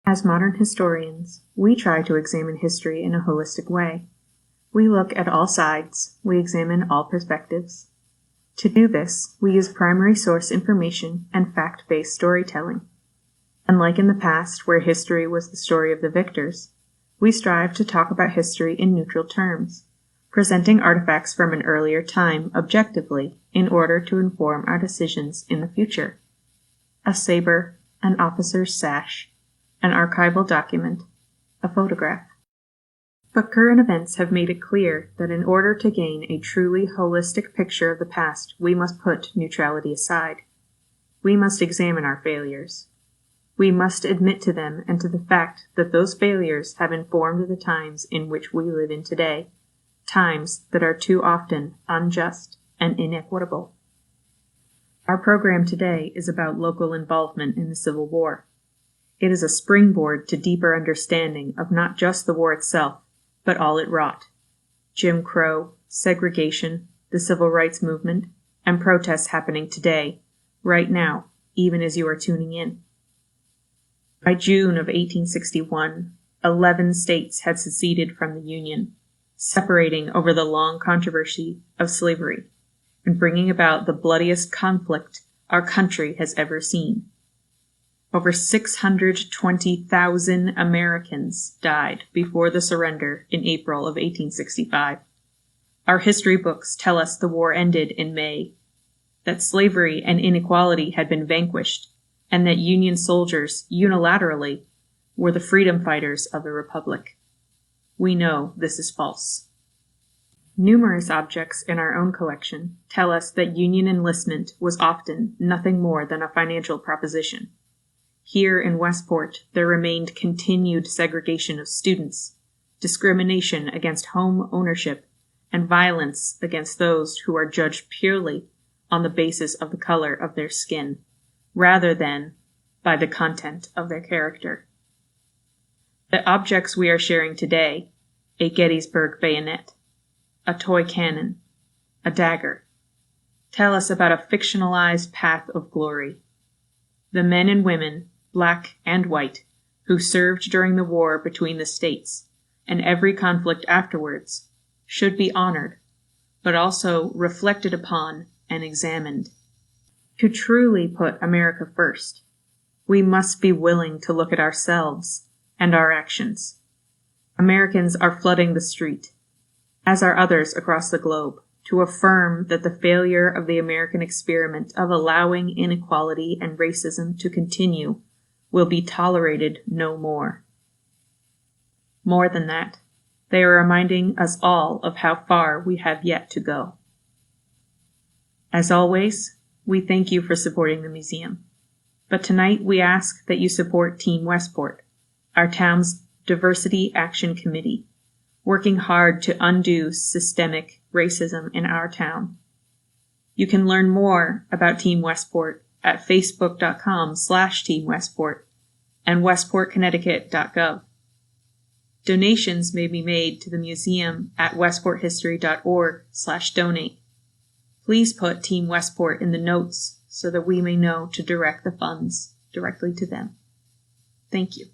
As modern historians, we try to examine history in a holistic way. We look at all sides, we examine all perspectives. To do this, we use primary source information and fact-based storytelling. Unlike in the past, where history was the story of the victors, we strive to talk about history in neutral terms, presenting artifacts from an earlier time objectively in order to inform our decisions in the future. A saber, an officer's sash, an archival document, a photograph. But current events have made it clear that in order to gain a truly holistic picture of the past, we must put neutrality aside. We must examine our failures. We must admit to them and to the fact that those failures have informed the times in which we live in today, times that are too often unjust and inequitable. Our program today is about local involvement in the Civil War. It is a springboard to deeper understanding of not just the war itself, but all it wrought: Jim Crow, segregation, the civil rights movement, and protests happening today, right now, even as you are tuning in. By June of 1861, 11 states had seceded from the Union, separating over the long controversy of slavery and bringing about the bloodiest conflict our country has ever seen. Over 620,000 Americans died before the surrender in April of 1865. Our history books tell us the war ended in May, that slavery and inequality had been vanquished, and that Union soldiers, unilaterally, were the freedom fighters of the Republic. We know this is false. Numerous objects in our own collection tell us that Union enlistment was often nothing more than a financial proposition. Here in Westport, there remained continued segregation of students, discrimination against home ownership, and violence against those who are judged purely on the basis of the color of their skin, rather than by the content of their character. The objects we are sharing today, a Gettysburg bayonet, a toy cannon, a dagger, tell us about a fictionalized path of glory. The men and women, black and white, who served during the war between the states, and every conflict afterwards, should be honored, but also reflected upon and examined. To truly put America first, we must be willing to look at ourselves and our actions. Americans are flooding the street, as are others across the globe, to affirm that the failure of the American experiment of allowing inequality and racism to continue will be tolerated no more. More than that, they are reminding us all of how far we have yet to go. As always, we thank you for supporting the museum. But tonight we ask that you support Team Westport, our town's Diversity Action Committee, working hard to undo systemic racism in our town. You can learn more about Team Westport at facebook.com/Team Westport and westportconnecticut.gov. Donations may be made to the museum at westporthistory.org/donate. Please put Team Westport in the notes so that we may know to direct the funds directly to them. Thank you.